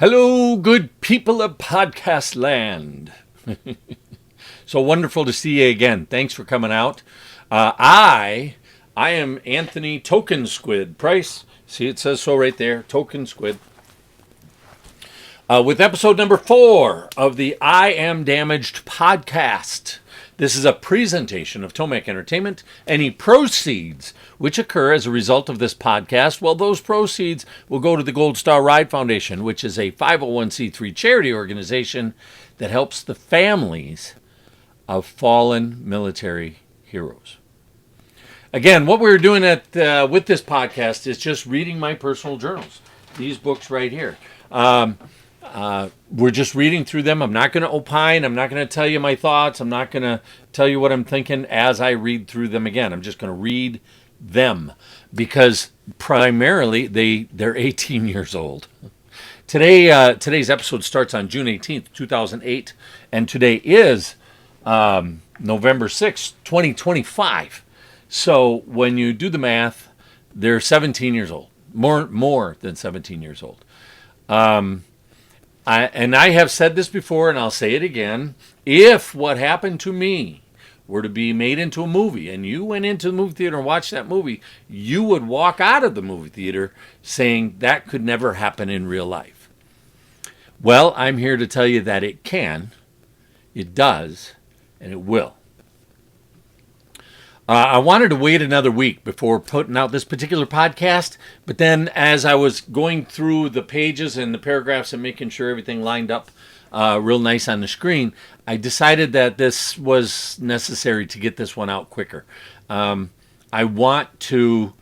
Hello, good people of podcast land. So wonderful to see you again. Thanks for coming out. I am Anthony Token Squid Price. See, it says so right there, Token Squid. With episode number 4 of the I Am Damaged podcast. This is a presentation of Tomac Entertainment. Any proceeds which occur as a result of this podcast, well, those proceeds will go to the Gold Star Ride Foundation, which is a 501c3 charity organization that helps the families of fallen military heroes. Again, what we're doing with this podcast is just reading my personal journals. These books right here. We're just reading through them. I'm not going to opine. I'm not going to tell you my thoughts. I'm not going to tell you what I'm thinking as I read through them again. I'm just going to read them because primarily they're 18 years old. Today's episode starts on June 18th, 2008, and today is November 6th, 2025. So when you do the math, they're 17 years old, more than 17 years old. I have said this before, and I'll say it again. If what happened to me were to be made into a movie, and you went into the movie theater and watched that movie, you would walk out of the movie theater saying that could never happen in real life. Well, I'm here to tell you that it can, it does, and it will. I wanted to wait another week before putting out this particular podcast, but then as I was going through the pages and the paragraphs and making sure everything lined up real nice on the screen, I decided that this was necessary to get this one out quicker. I want to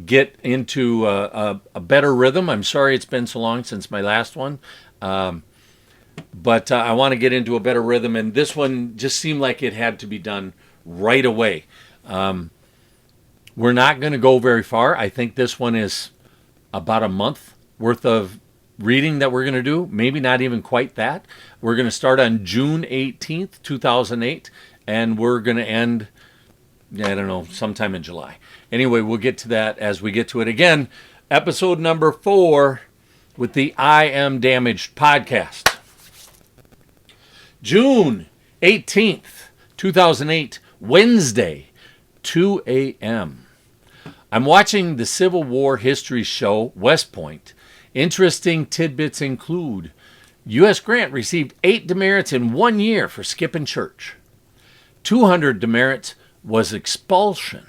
get into a better rhythm. I'm sorry it's been so long since my last one, but I want to get into a better rhythm, and this one just seemed like it had to be done right away. We're not going to go very far. I think this one is about a month worth of reading that we're going to do. Maybe not even quite that. We're going to start on June 18th, 2008, and we're going to end, I don't know, sometime in July. Anyway, we'll get to that as we get to it. Again, episode number 4 with the I Am Damaged podcast. June 18th, 2008, Wednesday, 2 a.m. I'm watching the Civil War history show, West Point. Interesting tidbits include U.S. Grant received 8 demerits in 1 year for skipping church. 200 demerits was expulsion.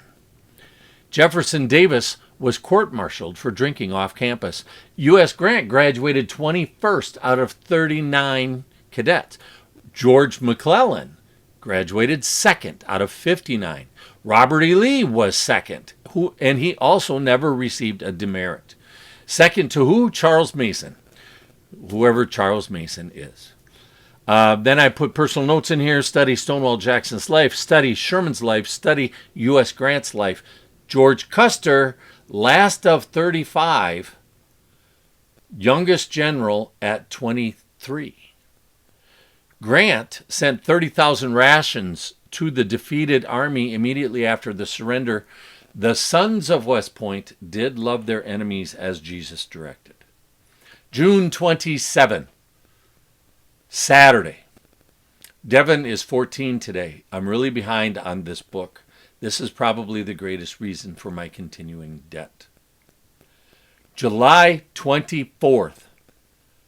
Jefferson Davis was court-martialed for drinking off campus. U.S. Grant graduated 21st out of 39 cadets. George McClellan graduated 2nd out of 59. Robert E. Lee was 2nd, and he also never received a demerit. 2nd to who? Charles Mason, whoever Charles Mason is. Then I put personal notes in here. Study Stonewall Jackson's life. Study Sherman's life. Study U.S. Grant's life. George Custer, last of 35, youngest general at 23. Grant sent 30,000 rations to the defeated army immediately after the surrender. The sons of West Point did love their enemies as Jesus directed. June 27, Saturday. Devon is 14 today. I'm really behind on this book. This is probably the greatest reason for my continuing debt. July 24th,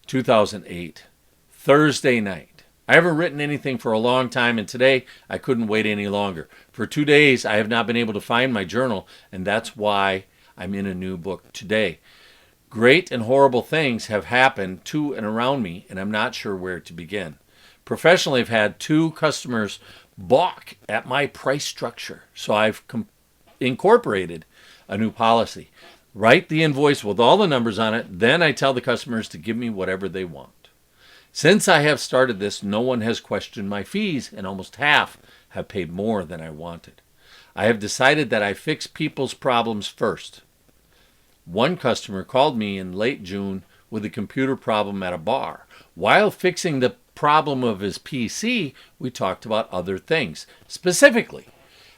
2008, Thursday night. I haven't written anything for a long time, and today I couldn't wait any longer. For 2 days, I have not been able to find my journal, and that's why I'm in a new book today. Great and horrible things have happened to and around me, and I'm not sure where to begin. Professionally, I've had 2 customers balk at my price structure, so I've incorporated a new policy. Write the invoice with all the numbers on it, then I tell the customers to give me whatever they want. Since I have started this, no one has questioned my fees, and almost half have paid more than I wanted. I have decided that I fix people's problems first. One customer called me in late June with a computer problem at a bar. While fixing the problem of his PC, we talked about other things, specifically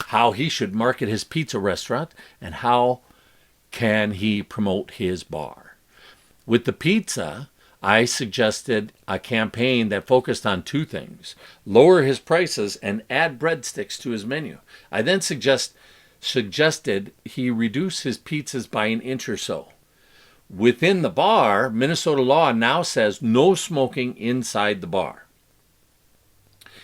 how he should market his pizza restaurant and how can he promote his bar. With the pizza, I suggested a campaign that focused on two things: lower his prices and add breadsticks to his menu. I then suggested he reduce his pizzas by an inch or so. Within the bar, Minnesota law now says no smoking inside the bar.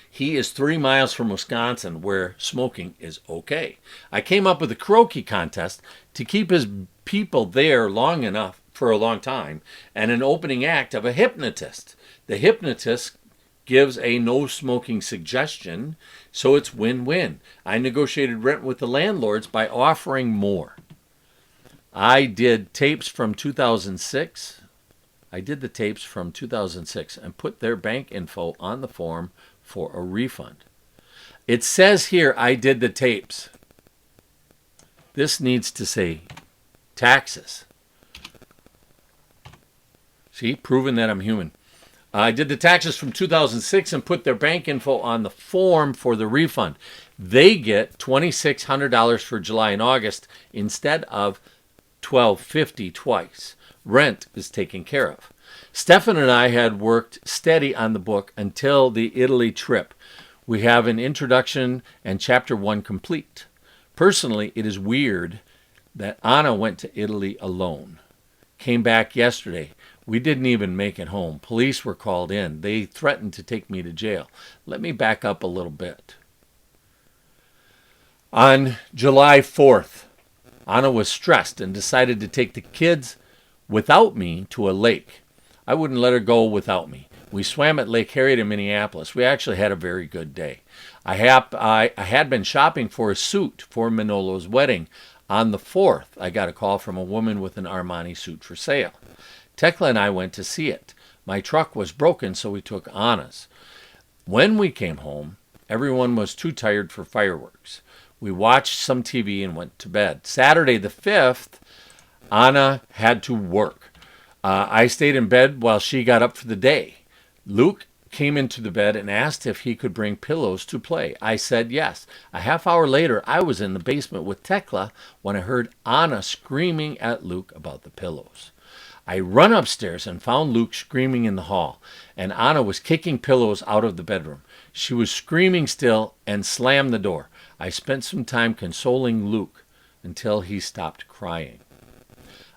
He is 3 miles from Wisconsin, where smoking is okay. I came up with a karaoke contest to keep his people there long enough for a long time, and an opening act of a hypnotist. The hypnotist gives a no smoking suggestion, so it's win-win. I negotiated rent with the landlords by offering more. I did tapes from 2006. I did the tapes from 2006 and put their bank info on the form for a refund. It says here I did the tapes. This needs to say taxes. See, proving that I'm human. I did the taxes from 2006 and put their bank info on the form for the refund. They get $2,600 for July and August instead of $1,250 twice. Rent is taken care of. Stefan and I had worked steady on the book until the Italy trip. We have an introduction and chapter 1 complete. Personally, it is weird that Anna went to Italy alone. Came back yesterday. We didn't even make it home. Police were called in. They threatened to take me to jail. Let me back up a little bit. On July 4th, Anna was stressed and decided to take the kids without me to a lake. I wouldn't let her go without me. We swam at Lake Harriet in Minneapolis. We actually had a very good day. I had been shopping for a suit for Manolo's wedding. On the 4th, I got a call from a woman with an Armani suit for sale. Tekla and I went to see it. My truck was broken, so we took Anna's. When we came home, everyone was too tired for fireworks. We watched some TV and went to bed. Saturday the 5th, Anna had to work. I stayed in bed while she got up for the day. Luke came into the bed and asked if he could bring pillows to play. I said yes. A half hour later, I was in the basement with Tekla when I heard Anna screaming at Luke about the pillows. I run upstairs and found Luke screaming in the hall, and Anna was kicking pillows out of the bedroom. She was screaming still and slammed the door. I spent some time consoling Luke until he stopped crying.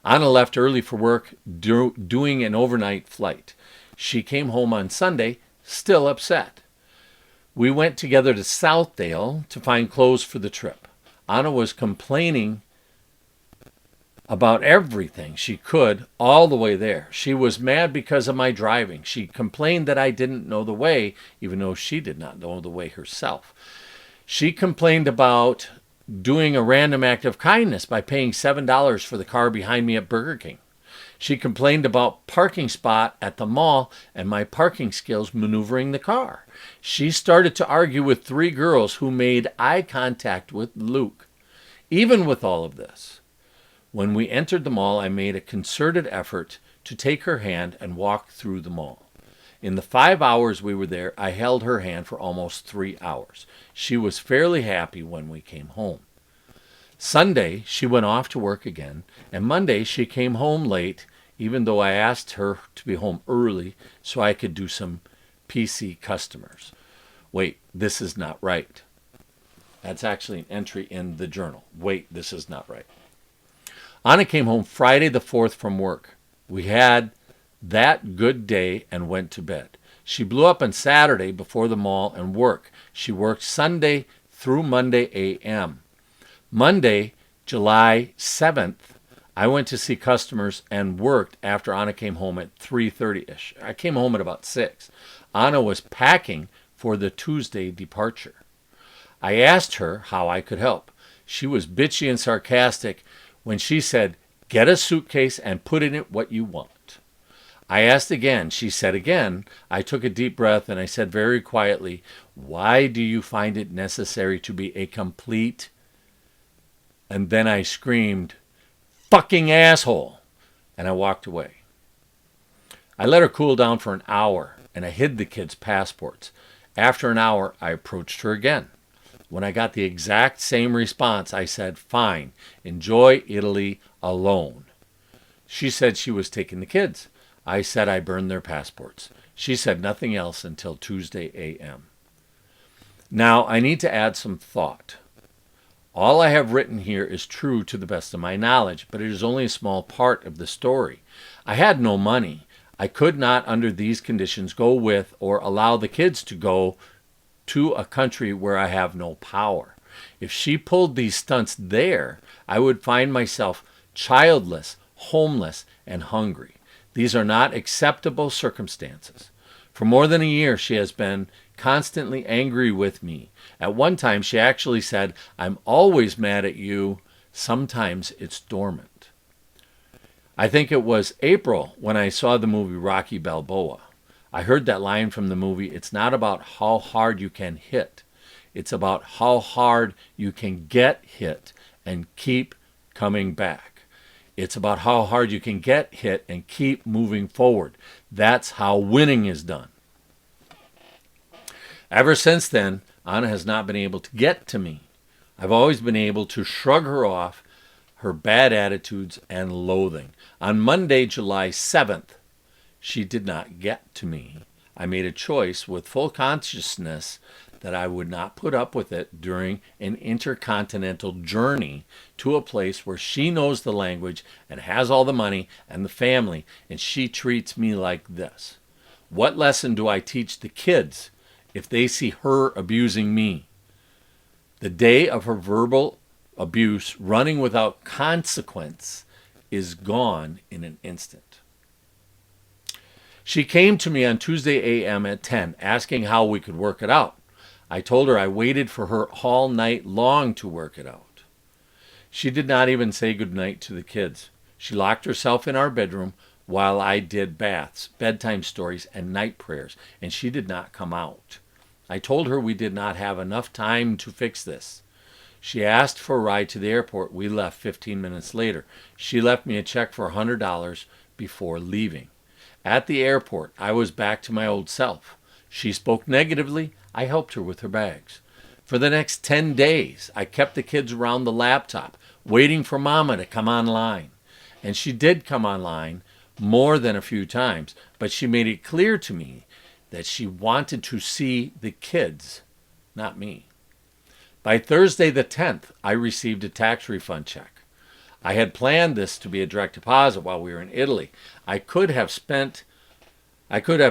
Anna left early for work, doing an overnight flight. She came home on Sunday, still upset. We went together to Southdale to find clothes for the trip. Anna was complaining about everything she could all the way there. She was mad because of my driving. She complained that I didn't know the way, even though she did not know the way herself. She complained about doing a random act of kindness by paying $7 for the car behind me at Burger King. She complained about parking spot at the mall and my parking skills maneuvering the car. She started to argue with 3 girls who made eye contact with Luke. Even with all of this, when we entered the mall, I made a concerted effort to take her hand and walk through the mall. In the 5 hours we were there, I held her hand for almost 3 hours. She was fairly happy when we came home. Sunday, she went off to work again, and Monday she came home late, even though I asked her to be home early so I could do some PC customers. Wait, this is not right. That's actually an entry in the journal. Wait, this is not right. Anna came home Friday the 4th from work. We had that good day and went to bed. She blew up on Saturday before the mall and work. She worked Sunday through Monday a.m. Monday, July 7th, I went to see customers and worked after Anna came home at 3:30ish. I came home at about 6. Anna was packing for the Tuesday departure. I asked her how I could help. She was bitchy and sarcastic when she said, "Get a suitcase and put in it what you want." I asked again. She said again. I took a deep breath and I said very quietly, "Why do you find it necessary to be a complete..." And then I screamed, "Fucking asshole!" And I walked away. I let her cool down for an hour and I hid the kids' passports. After an hour, I approached her again. When I got the exact same response, I said, "Fine, enjoy Italy alone." She said she was taking the kids. I said I burned their passports. She said nothing else until Tuesday a.m. Now, I need to add some thought. All I have written here is true to the best of my knowledge, but it is only a small part of the story. I had no money. I could not, under these conditions, go with or allow the kids to go to a country where I have no power. If she pulled these stunts there, I would find myself childless, homeless, and hungry. These are not acceptable circumstances. For more than a year, she has been constantly angry with me. At one time, she actually said, "I'm always mad at you. Sometimes it's dormant." I think it was April when I saw the movie Rocky Balboa. I heard that line from the movie, "It's not about how hard you can hit. It's about how hard you can get hit and keep coming back. It's about how hard you can get hit and keep moving forward. That's how winning is done." Ever since then, Anna has not been able to get to me. I've always been able to shrug her off, her bad attitudes and loathing. On Monday, July 7th, she did not get to me. I made a choice with full consciousness that I would not put up with it during an intercontinental journey to a place where she knows the language and has all the money and the family, and she treats me like this. What lesson do I teach the kids if they see her abusing me? The day of her verbal abuse, running without consequence, is gone in an instant. She came to me on Tuesday a.m. at 10, asking how we could work it out. I told her I waited for her all night long to work it out. She did not even say goodnight to the kids. She locked herself in our bedroom while I did baths, bedtime stories, and night prayers, and she did not come out. I told her we did not have enough time to fix this. She asked for a ride to the airport. We left 15 minutes later. She left me a check for $100 before leaving. At the airport, I was back to my old self. She spoke negatively. I helped her with her bags. For the next 10 days, I kept the kids around the laptop, waiting for Mama to come online. And she did come online more than a few times, but she made it clear to me that she wanted to see the kids, not me. By Thursday the 10th, I received a tax refund check. I had planned this to be a direct deposit while we were in Italy. I could have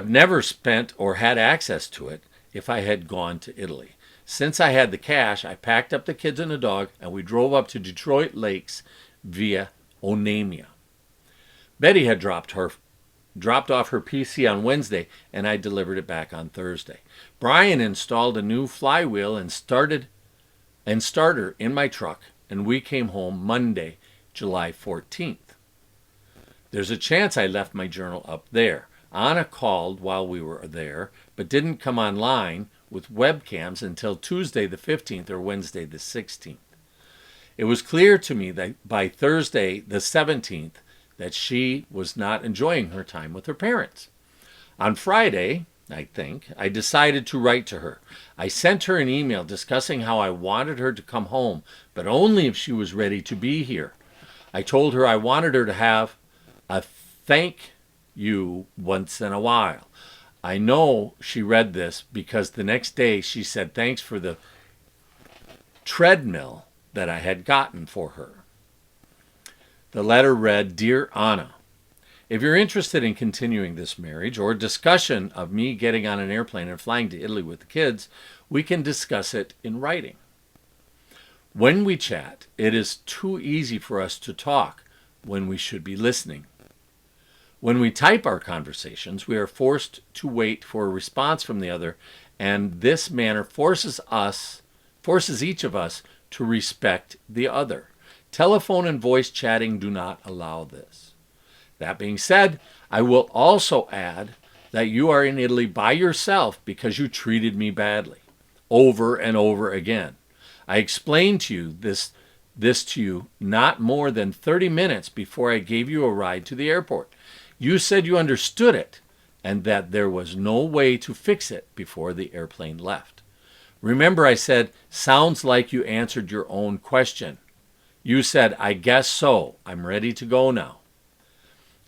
never spent or had access to it if I had gone to Italy. Since I had the cash, I packed up the kids and the dog, and we drove up to Detroit Lakes via Onamia. Betty had dropped off her PC on Wednesday, and I delivered it back on Thursday. Brian installed a new flywheel and starter in my truck, and we came home Monday, July 14th. There's a chance I left my journal up there. Anna called while we were there, but didn't come online with webcams until Tuesday the 15th or Wednesday the 16th. It was clear to me that by Thursday the 17th that she was not enjoying her time with her parents. On Friday, I decided to write to her. I sent her an email discussing how I wanted her to come home, but only if she was ready to be here. I told her I wanted her to have a thank you once in a while. I know she read this because the next day she said thanks for the treadmill that I had gotten for her. The letter read, "Dear Anna, if you're interested in continuing this marriage or discussion of me getting on an airplane and flying to Italy with the kids, we can discuss it in writing. When we chat, it is too easy for us to talk when we should be listening. When we type our conversations, we are forced to wait for a response from the other, and this manner forces each of us to respect the other. Telephone and voice chatting do not allow this. That being said, I will also add that you are in Italy by yourself because you treated me badly, over and over again. I explained to you this to you not more than 30 minutes before I gave you a ride to the airport. You said you understood it and that there was no way to fix it before the airplane left. Remember, I said, sounds like you answered your own question. You said, I guess so. I'm ready to go now.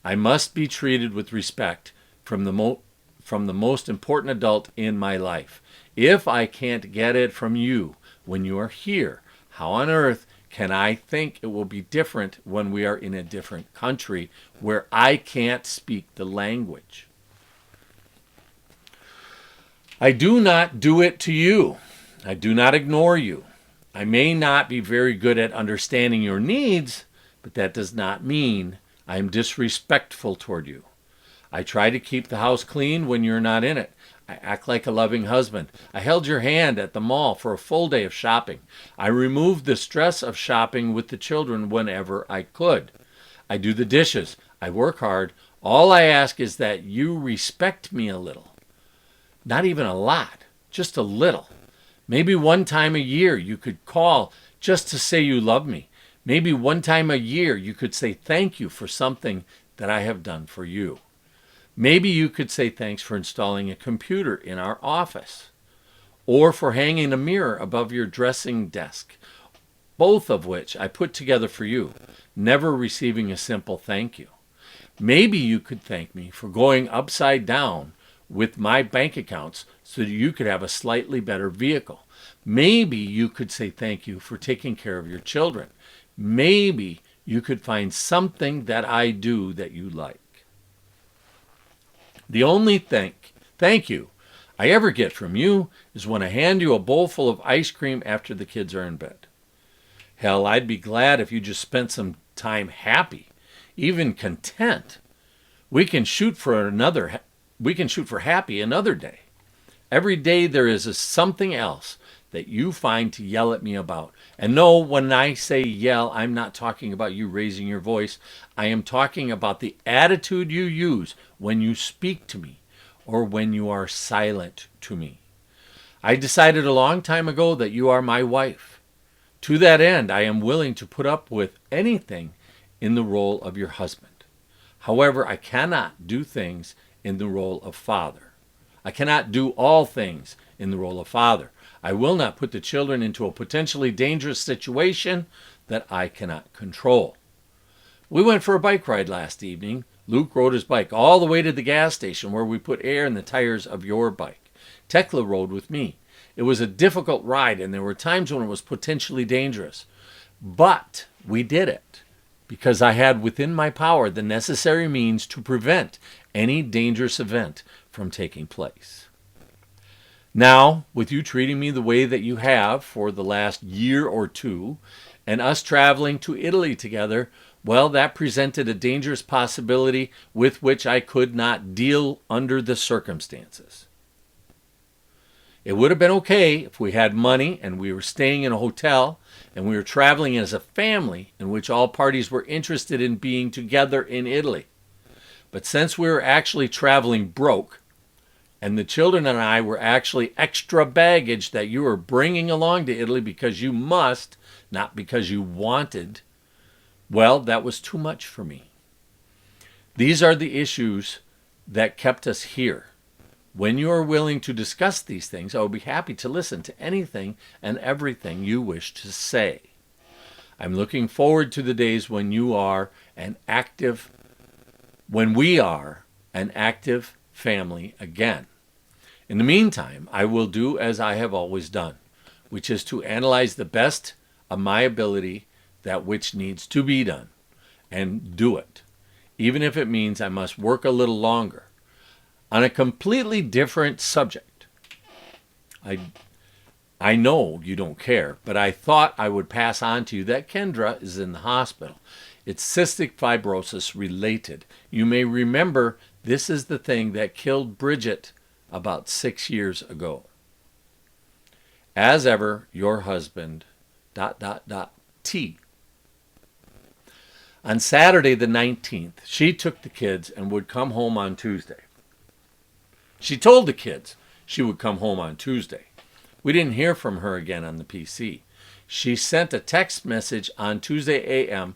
I must be treated with respect from the most important adult in my life. If I can't get it from you when you are here, how on earth can I think it will be different when we are in a different country where I can't speak the language? I do not do it to you. I do not ignore you. I may not be very good at understanding your needs, but that does not mean I am disrespectful toward you. I try to keep the house clean when you're not in it. I act like a loving husband. I held your hand at the mall for a full day of shopping. I removed the stress of shopping with the children whenever I could. I do the dishes. I work hard. All I ask is that you respect me a little. Not even a lot, just a little. Maybe one time a year you could call just to say you love me. Maybe one time a year you could say thank you for something that I have done for you. Maybe you could say thanks for installing a computer in our office, or for hanging a mirror above your dressing desk, both of which I put together for you, never receiving a simple thank you. Maybe you could thank me for going upside down with my bank accounts so that you could have a slightly better vehicle. Maybe you could say thank you for taking care of your children. Maybe you could find something that I do that you like. The only thank you I ever get from you is when I hand you a bowl full of ice cream after the kids are in bed. Hell, I'd be glad if you just spent some time happy, even content. We can shoot for happy another day. Every day there is something else that you find to yell at me about. And no, when I say yell, I'm not talking about you raising your voice. I am talking about the attitude you use when you speak to me or when you are silent to me. I decided a long time ago that you are my wife. To that end, I am willing to put up with anything in the role of your husband. However, I cannot do things in the role of father. I cannot do all things in the role of father. I will not put the children into a potentially dangerous situation that I cannot control. We went for a bike ride last evening. Luke rode his bike all the way to the gas station where we put air in the tires of your bike. Tekla rode with me. It was a difficult ride and there were times when it was potentially dangerous. But we did it because I had within my power the necessary means to prevent any dangerous event from taking place. Now, with you treating me the way that you have for the last year or two, and us traveling to Italy together, well, that presented a dangerous possibility with which I could not deal under the circumstances. It would have been okay if we had money and we were staying in a hotel and we were traveling as a family in which all parties were interested in being together in Italy. But since we were actually traveling broke, and the children and I were actually extra baggage that you were bringing along to Italy because you must, not because you wanted, well, that was too much for me. These are the issues that kept us here. When you are willing to discuss these things, I will be happy to listen to anything and everything you wish to say. I'm looking forward to the days when we are an active family again. In the meantime, I will do as I have always done, which is to analyze the best of my ability that which needs to be done, and do it, even if it means I must work a little longer. On a completely different subject, I know you don't care, but I thought I would pass on to you that Kendra is in the hospital. It's cystic fibrosis related. You may remember this is the thing that killed Bridget about 6 years ago. As ever, your husband, ... T. On Saturday the 19th, she took the kids and would come home on Tuesday. She told the kids she would come home on Tuesday. We didn't hear from her again on the PC. She sent a text message on Tuesday a.m.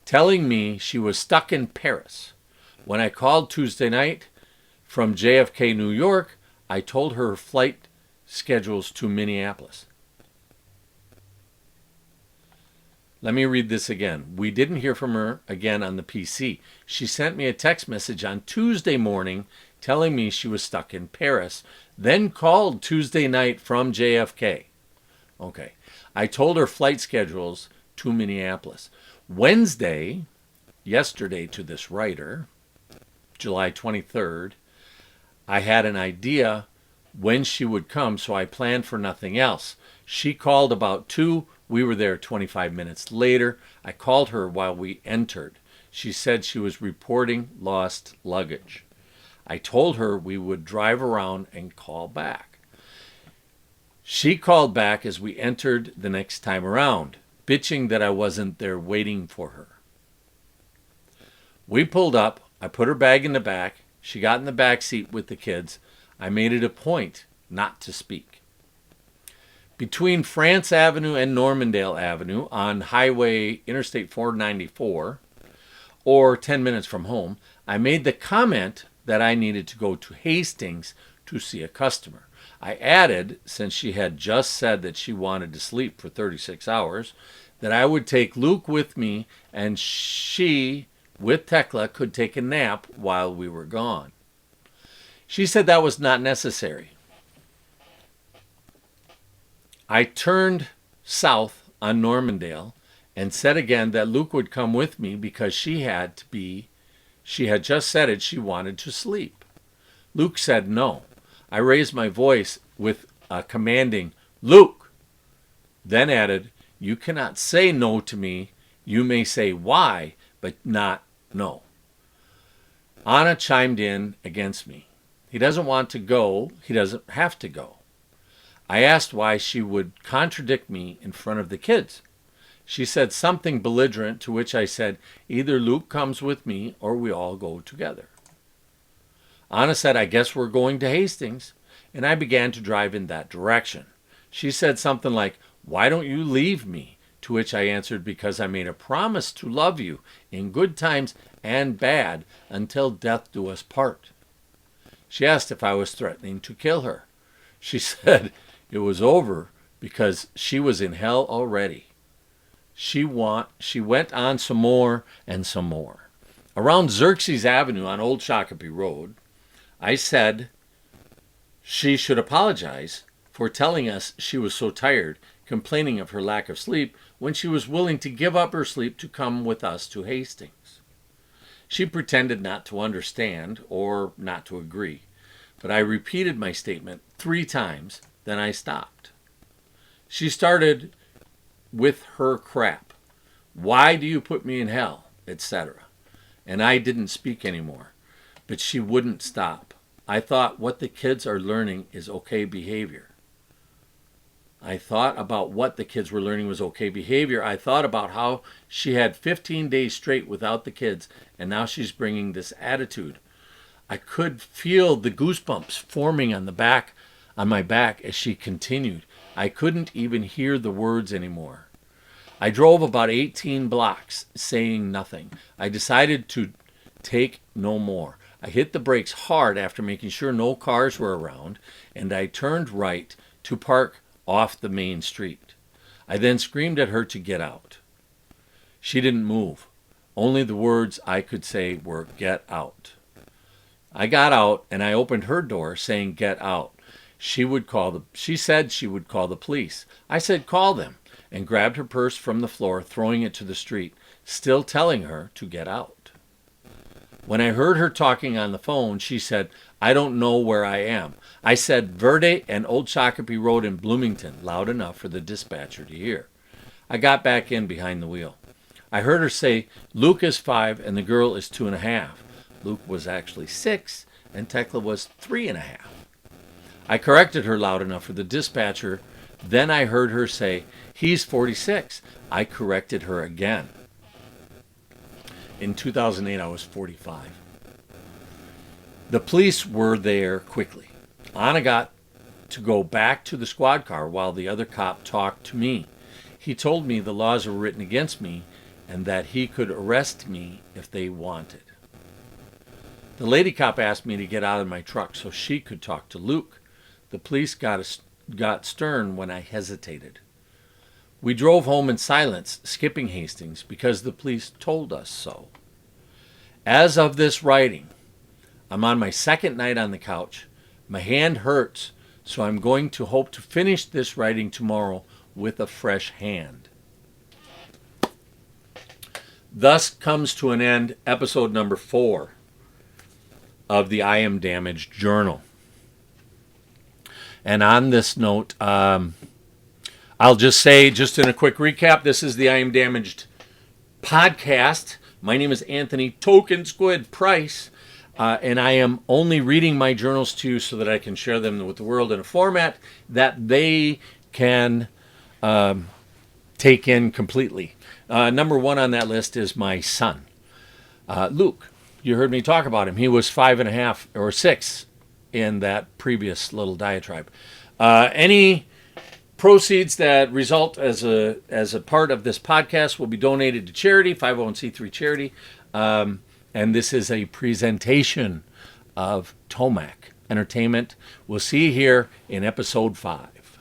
telling me she was stuck in Paris. When I called Tuesday night from JFK, New York, I told her flight schedules to Minneapolis. Let me read this again. We didn't hear from her again on the PC. She sent me a text message on Tuesday morning telling me she was stuck in Paris, then called Tuesday night from JFK. Okay. I told her flight schedules to Minneapolis. Wednesday, yesterday to this writer, July 23rd, I had an idea when she would come, so I planned for nothing else. She called about 2. We were there 25 minutes later. I called her while we entered. She said she was reporting lost luggage. I told her we would drive around and call back. She called back as we entered the next time around, bitching that I wasn't there waiting for her. We pulled up. I put her bag in the back. She got in the back seat with the kids. I made it a point not to speak. Between France Avenue and Normandale Avenue on Highway Interstate 494, or 10 minutes from home, I made the comment that I needed to go to Hastings to see a customer. I added, since she had just said that she wanted to sleep for 36 hours, that I would take Luke with me and she, with Tekla, could take a nap while we were gone. She said that was not necessary. I turned south on Normandale and said again that Luke would come with me because she had just said it, she wanted to sleep. Luke said no. I raised my voice with a commanding, Luke, then added, you cannot say no to me. You may say why, but not no. Anna chimed in against me. He doesn't want to go. He doesn't have to go. I asked why she would contradict me in front of the kids. She said something belligerent, to which I said, either Luke comes with me or we all go together. Anna said, I guess we're going to Hastings, and I began to drive in that direction. She said something like, why don't you leave me? To which I answered, because I made a promise to love you in good times and bad until death do us part. She asked if I was threatening to kill her. She said it was over because she was in hell already. She went on some more and some more. Around Xerxes Avenue on Old Shakopee Road, I said she should apologize for telling us she was so tired, complaining of her lack of sleep, when she was willing to give up her sleep to come with us to Hastings. She pretended not to understand or not to agree, but I repeated my statement 3 times, then I stopped. She started with her crap. Why do you put me in hell, etc. And I didn't speak anymore, but she wouldn't stop. I thought what the kids are learning is okay behavior. I thought about what the kids were learning was okay behavior. I thought about how she had 15 days straight without the kids, and now she's bringing this attitude. I could feel the goosebumps forming on my back as she continued. I couldn't even hear the words anymore. I drove about 18 blocks, saying nothing. I decided to take no more. I hit the brakes hard after making sure no cars were around, and I turned right to park off the main street. I then screamed at her to get out. She didn't move. Only the words I could say were, get out. I got out, and I opened her door, saying, get out. She said she would call the police. I said, call them, and grabbed her purse from the floor, throwing it to the street, still telling her to get out. When I heard her talking on the phone, she said, I don't know where I am. I said Verde and Old Shakopee Road in Bloomington, loud enough for the dispatcher to hear. I got back in behind the wheel. I heard her say, Luke is 5 and the girl is 2.5. Luke was actually 6 and Tekla was 3.5. I corrected her loud enough for the dispatcher. Then I heard her say, he's 46. I corrected her again. In 2008, I was 45. The police were there quickly. Anna got to go back to the squad car while the other cop talked to me. He told me the laws were written against me and that he could arrest me if they wanted. The lady cop asked me to get out of my truck so she could talk to Luke. The police got stern when I hesitated. We drove home in silence, skipping Hastings, because the police told us so. As of this writing, I'm on my second night on the couch. My hand hurts, so I'm going to hope to finish this writing tomorrow with a fresh hand. Thus comes to an end episode number 4 of the I Am Damaged Journal. And on this note, I'll just say, just in a quick recap, this is the I Am Damaged podcast. My name is Anthony Token Squid Price, and I am only reading my journals to you so that I can share them with the world in a format that they can take in completely. Number 1 on that list is my son, Luke. You heard me talk about him. He was 5.5 or 6 in that previous little diatribe. Any proceeds that result as a part of this podcast will be donated to charity, 501c3 charity. And this is a presentation of Tomac Entertainment. We'll see you here in episode 5.